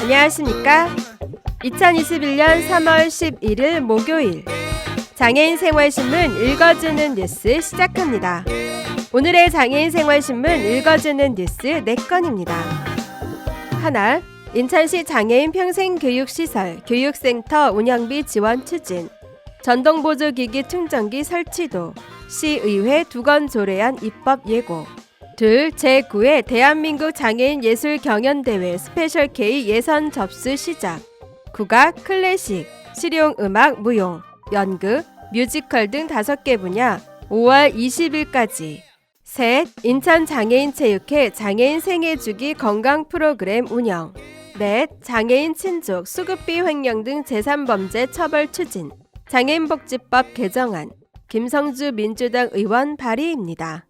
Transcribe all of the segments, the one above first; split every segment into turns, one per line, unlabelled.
안녕하십니까? 2021년 3월 11일 목요일 장애인 생활신문 읽어주는 뉴스 시작합니다. 오늘의 장애인 생활신문 읽어주는 뉴스 4건입니다. 하나, 인천시 장애인 평생교육시설 교육센터 운영비 지원 추진, 전동보조기기 충전기 설치도, 시의회 2건 조례안 입법 예고. 둘, 제9회 대한민국 장애인 예술 경연대회 스페셜 K 예선 접수 시작. 국악, 클래식, 실용음악, 무용, 연극, 뮤지컬 등 5개 분야 5월 20일까지. 셋, 인천장애인체육회 장애인 생애주기 건강 프로그램 운영. 넷, 장애인 친족, 수급비 횡령 등 제3범죄 처벌 추진, 장애인복지법 개정안, 김성주 민주당 의원 발의입니다.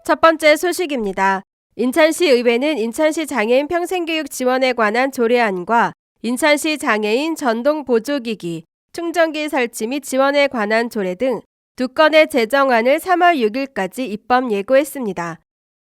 첫 번째 소식입니다. 인천시 의회는 인천시 장애인 평생교육 지원에 관한 조례안과 인천시 장애인 전동보조기기, 충전기 설치 및 지원에 관한 조례 등 2건의 제정안을 3월 6일까지 입법 예고했습니다.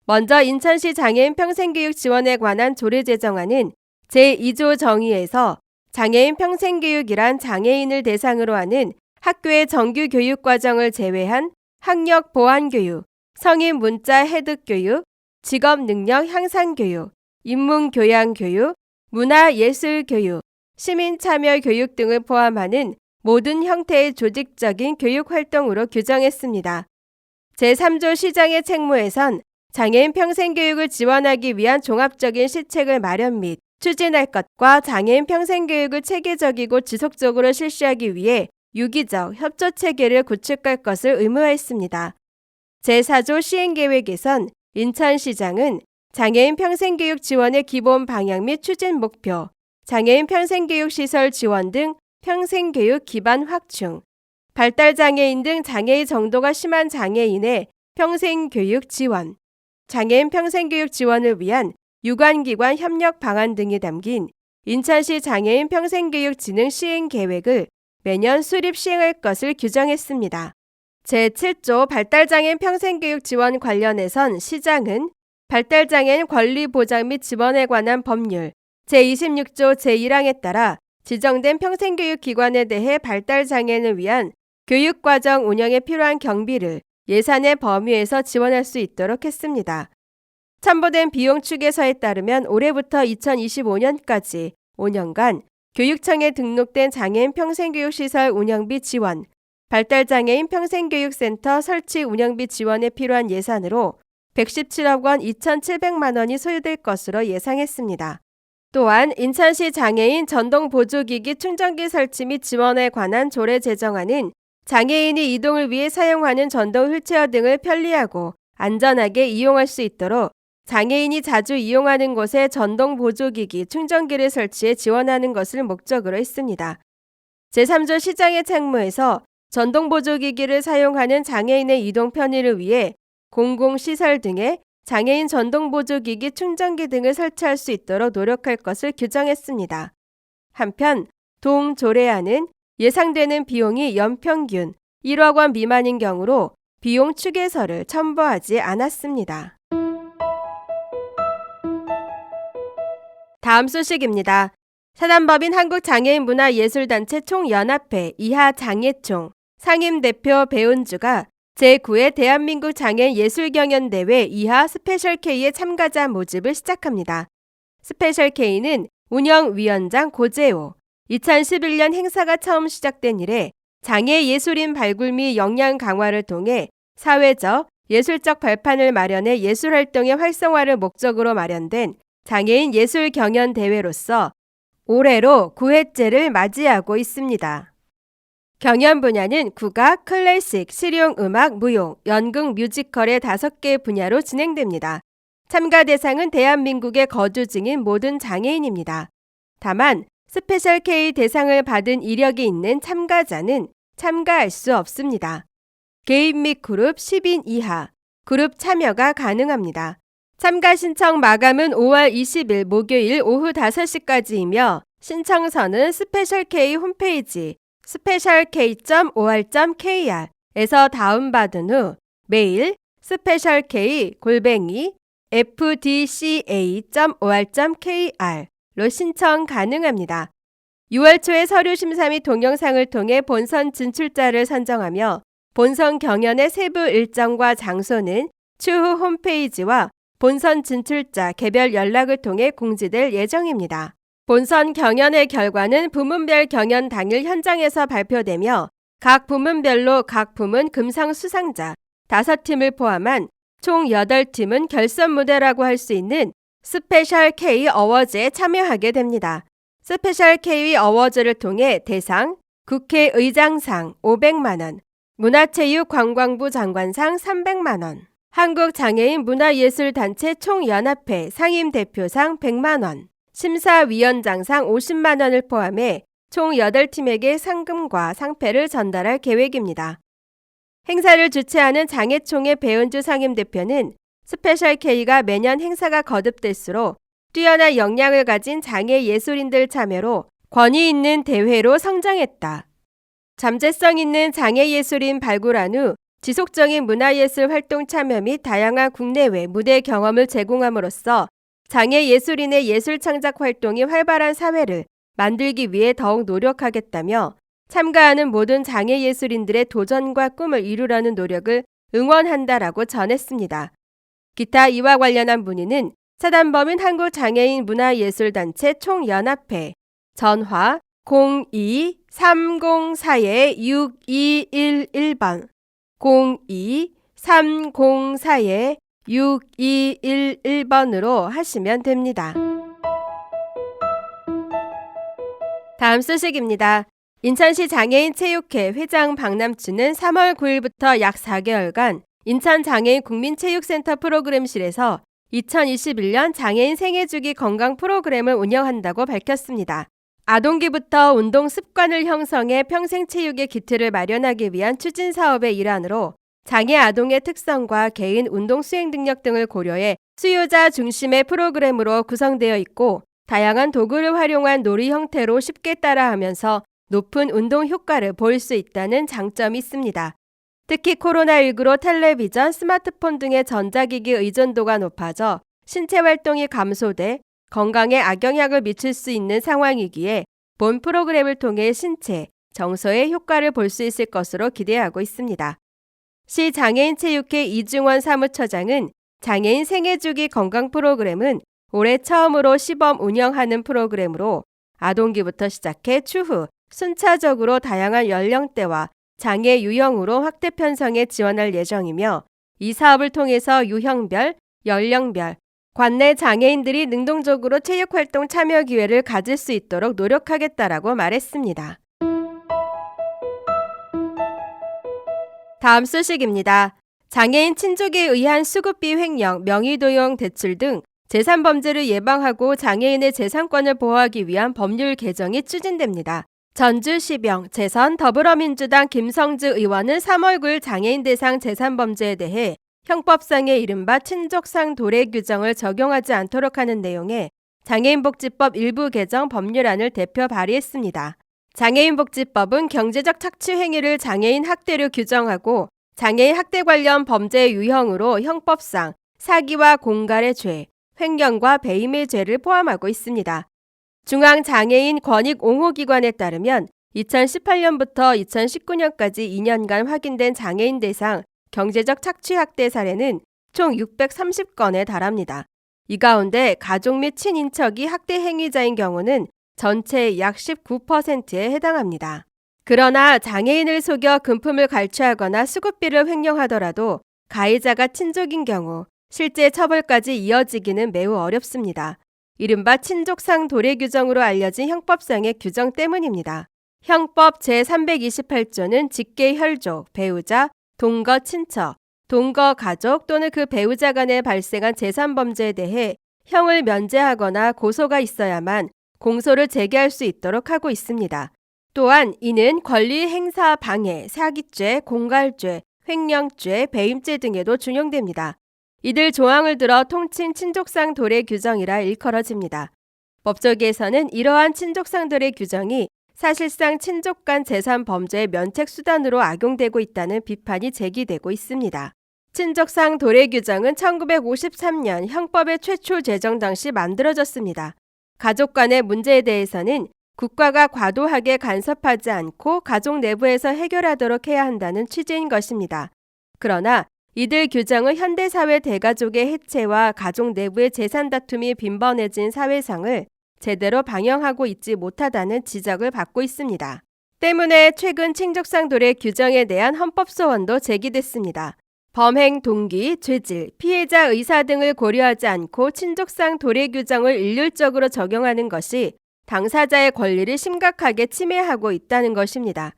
먼저 인천시 장애인 평생교육 지원에 관한 조례 제정안은 제2조 정의에서 장애인 평생교육이란 장애인을 대상으로 하는 학교의 정규 교육과정을 제외한 학력 보완교육, 성인 문자 해득 교육, 직업 능력 향상 교육, 인문 교양 교육, 문화 예술 교육, 시민 참여 교육 등을 포함하는 모든 형태의 조직적인 교육 활동으로 규정했습니다. 제3조 시장의 책무에선 장애인 평생교육을 지원하기 위한 종합적인 시책을 마련 및 추진할 것과 장애인 평생교육을 체계적이고 지속적으로 실시하기 위해 유기적 협조체계를 구축할 것을 의무화했습니다. 제4조 시행계획에선 인천시장은 장애인 평생교육 지원의 기본 방향 및 추진 목표, 장애인 평생교육 시설 지원 등 평생교육 기반 확충, 발달장애인 등 장애의 정도가 심한 장애인의 평생교육 지원, 장애인 평생교육 지원을 위한 유관기관 협력 방안 등이 담긴 인천시 장애인 평생교육 진흥 시행계획을 매년 수립 시행할 것을 규정했습니다. 제7조 발달장애인 평생교육 지원 관련해선 시장은 발달장애인 권리 보장 및 지원에 관한 법률 제26조 제1항에 따라 지정된 평생교육 기관에 대해 발달장애인을 위한 교육과정 운영에 필요한 경비를 예산의 범위에서 지원할 수 있도록 했습니다. 첨부된 비용 추계서에 따르면 올해부터 2025년까지 5년간 교육청에 등록된 장애인 평생교육시설 운영비 지원, 발달장애인 평생교육센터 설치 운영비 지원에 필요한 예산으로 117억 원 2,700만 원이 소요될 것으로 예상했습니다. 또한 인천시 장애인 전동보조기기 충전기 설치 및 지원에 관한 조례 제정안은 장애인이 이동을 위해 사용하는 전동 휠체어 등을 편리하고 안전하게 이용할 수 있도록 장애인이 자주 이용하는 곳에 전동보조기기 충전기를 설치해 지원하는 것을 목적으로 했습니다. 제3조 시장의 책무에서 전동보조기기를 사용하는 장애인의 이동 편의를 위해 공공시설 등에 장애인 전동보조기기 충전기 등을 설치할 수 있도록 노력할 것을 규정했습니다. 한편 동조례안은 예상되는 비용이 연평균 1억 원 미만인 경우로 비용 추계서를 첨부하지 않았습니다. 다음 소식입니다. 사단법인 한국장애인문화예술단체 총연합회 이하장애총 상임대표 배은주가 제9회 대한민국 장애인 예술경연대회 이하 스페셜 K의 참가자 모집을 시작합니다. 스페셜 K는 운영위원장 고재호, 2011년 행사가 처음 시작된 이래 장애 예술인 발굴 및 역량 강화를 통해 사회적, 예술적 발판을 마련해 예술활동의 활성화를 목적으로 마련된 장애인 예술경연대회로서 올해로 9회째를 맞이하고 있습니다. 경연 분야는 국악, 클래식, 실용음악, 무용, 연극, 뮤지컬의 5개 분야로 진행됩니다. 참가 대상은 대한민국에 거주 중인 모든 장애인입니다. 다만 스페셜 K 대상을 받은 이력이 있는 참가자는 참가할 수 없습니다. 개인 및 그룹 10인 이하, 그룹 참여가 가능합니다. 참가 신청 마감은 5월 20일 목요일 오후 5시까지이며 신청서는 스페셜 K 홈페이지 specialk.or.kr에서 다운받은 후 메일 specialk@ fdca.or.kr로 신청 가능합니다. 6월 초에 서류 심사 및 동영상을 통해 본선 진출자를 선정하며 본선 경연의 세부 일정과 장소는 추후 홈페이지와 본선 진출자 개별 연락을 통해 공지될 예정입니다. 본선 경연의 결과는 부문별 경연 당일 현장에서 발표되며 각 부문별로 각 부문 금상 수상자 5팀을 포함한 총 8팀은 결선 무대라고 할 수 있는 스페셜 K 어워즈에 참여하게 됩니다. 스페셜 K 어워즈를 통해 대상, 국회의장상 500만 원, 문화체육관광부 장관상 300만 원, 한국장애인 문화예술단체 총연합회 상임대표상 100만 원, 심사위원장상 50만 원을 포함해 총 8팀에게 상금과 상패를 전달할 계획입니다. 행사를 주최하는 장애총회 배은주 상임대표는 스페셜 K가 매년 행사가 거듭될수록 뛰어난 역량을 가진 장애 예술인들 참여로 권위 있는 대회로 성장했다. 잠재성 있는 장애 예술인 발굴한 후 지속적인 문화예술 활동 참여 및 다양한 국내외 무대 경험을 제공함으로써 장애 예술인의 예술 창작 활동이 활발한 사회를 만들기 위해 더욱 노력하겠다며 참가하는 모든 장애 예술인들의 도전과 꿈을 이루려는 노력을 응원한다라고 전했습니다. 기타 이와 관련한 문의는 사단법인 한국장애인 문화예술단체 총연합회 전화 02-304-6211번 02-304-6211번으로 하시면 됩니다. 다음 소식입니다. 인천시 장애인 체육회 회장 박남춘은 3월 9일부터 약 4개월간 인천장애인 국민체육센터 프로그램실에서 2021년 장애인 생애주기 건강 프로그램을 운영한다고 밝혔습니다. 아동기부터 운동 습관을 형성해 평생체육의 기틀을 마련하기 위한 추진 사업의 일환으로 장애 아동의 특성과 개인 운동 수행 능력 등을 고려해 수요자 중심의 프로그램으로 구성되어 있고 다양한 도구를 활용한 놀이 형태로 쉽게 따라하면서 높은 운동 효과를 보일 수 있다는 장점이 있습니다. 특히 코로나19로 텔레비전, 스마트폰 등의 전자기기 의존도가 높아져 신체 활동이 감소돼 건강에 악영향을 미칠 수 있는 상황이기에 본 프로그램을 통해 신체, 정서의 효과를 볼 수 있을 것으로 기대하고 있습니다. 시 장애인체육회 이중원 사무처장은 장애인 생애주기 건강 프로그램은 올해 처음으로 시범 운영하는 프로그램으로 아동기부터 시작해 추후 순차적으로 다양한 연령대와 장애 유형으로 확대 편성에 지원할 예정이며 이 사업을 통해서 유형별, 연령별, 관내 장애인들이 능동적으로 체육활동 참여 기회를 가질 수 있도록 노력하겠다라고 말했습니다. 다음 소식입니다. 장애인 친족에 의한 수급비 횡령, 명의도용 대출 등 재산범죄를 예방하고 장애인의 재산권을 보호하기 위한 법률 개정이 추진됩니다. 전주시병 재선 더불어민주당 김성주 의원은 3월 9일 장애인 대상 재산범죄에 대해 형법상의 이른바 친족상 도래 규정을 적용하지 않도록 하는 내용의 장애인복지법 일부 개정 법률안을 대표 발의했습니다. 장애인복지법은 경제적 착취 행위를 장애인 학대로 규정하고 장애인 학대 관련 범죄 유형으로 형법상 사기와 공갈의 죄, 횡령과 배임의 죄를 포함하고 있습니다. 중앙장애인 권익옹호기관에 따르면 2018년부터 2019년까지 2년간 확인된 장애인 대상 경제적 착취 학대 사례는 총 630건에 달합니다. 이 가운데 가족 및 친인척이 학대 행위자인 경우는 전체의 약 19%에 해당합니다. 그러나 장애인을 속여 금품을 갈취하거나 수급비를 횡령하더라도 가해자가 친족인 경우 실제 처벌까지 이어지기는 매우 어렵습니다. 이른바 친족상 도래 규정으로 알려진 형법상의 규정 때문입니다. 형법 제328조는 직계 혈족, 배우자, 동거 친척, 동거 가족 또는 그 배우자 간에 발생한 재산범죄에 대해 형을 면제하거나 고소가 있어야만 공소를 제기할 수 있도록 하고 있습니다. 또한 이는 권리 행사 방해, 사기죄, 공갈죄, 횡령죄, 배임죄 등에도 준용됩니다. 이들 조항을 들어 통칭 친족상 도래 규정이라 일컬어집니다. 법조계에서는 이러한 친족상 도래 규정이 사실상 친족 간 재산 범죄의 면책 수단으로 악용되고 있다는 비판이 제기되고 있습니다. 친족상 도래 규정은 1953년 형법의 최초 제정 당시 만들어졌습니다. 가족 간의 문제에 대해서는 국가가 과도하게 간섭하지 않고 가족 내부에서 해결하도록 해야 한다는 취지인 것입니다. 그러나 이들 규정은 현대사회 대가족의 해체와 가족 내부의 재산 다툼이 빈번해진 사회상을 제대로 방영하고 있지 못하다는 지적을 받고 있습니다. 때문에 최근 친족상 도래 규정에 대한 헌법 소원도 제기됐습니다. 범행 동기, 죄질, 피해자 의사 등을 고려하지 않고 친족상 도래 규정을 일률적으로 적용하는 것이 당사자의 권리를 심각하게 침해하고 있다는 것입니다.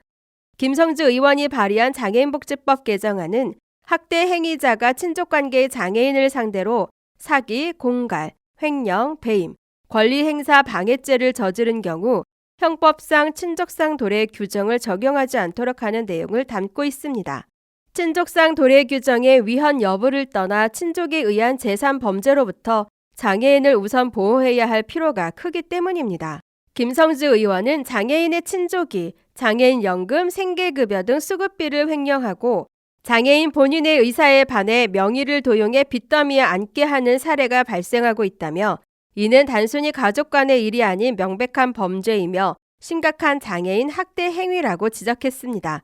김성주 의원이 발의한 장애인복지법 개정안은 학대 행위자가 친족관계의 장애인을 상대로 사기, 공갈, 횡령, 배임, 권리행사 방해죄를 저지른 경우 형법상 친족상 도래 규정을 적용하지 않도록 하는 내용을 담고 있습니다. 친족상 도래 규정의 위헌 여부를 떠나 친족에 의한 제3범죄로부터 장애인을 우선 보호해야 할 필요가 크기 때문입니다. 김성주 의원은 장애인의 친족이 장애인 연금, 생계급여 등 수급비를 횡령하고 장애인 본인의 의사에 반해 명의를 도용해 빚더미에 앉게 하는 사례가 발생하고 있다며 이는 단순히 가족 간의 일이 아닌 명백한 범죄이며 심각한 장애인 학대 행위라고 지적했습니다.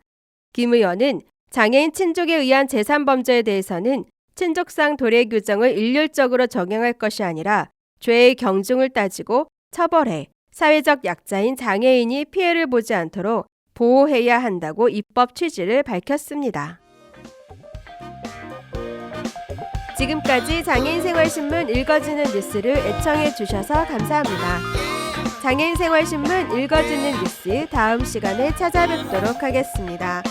김 의원은 장애인 친족에 의한 제3범죄에 대해서는 친족상 도래 규정을 일률적으로 적용할 것이 아니라 죄의 경중을 따지고 처벌해 사회적 약자인 장애인이 피해를 보지 않도록 보호해야 한다고 입법 취지를 밝혔습니다. 지금까지 장애인생활신문 읽어주는 뉴스를 애청해 주셔서 감사합니다. 장애인생활신문 읽어주는 뉴스 다음 시간에 찾아뵙도록 하겠습니다.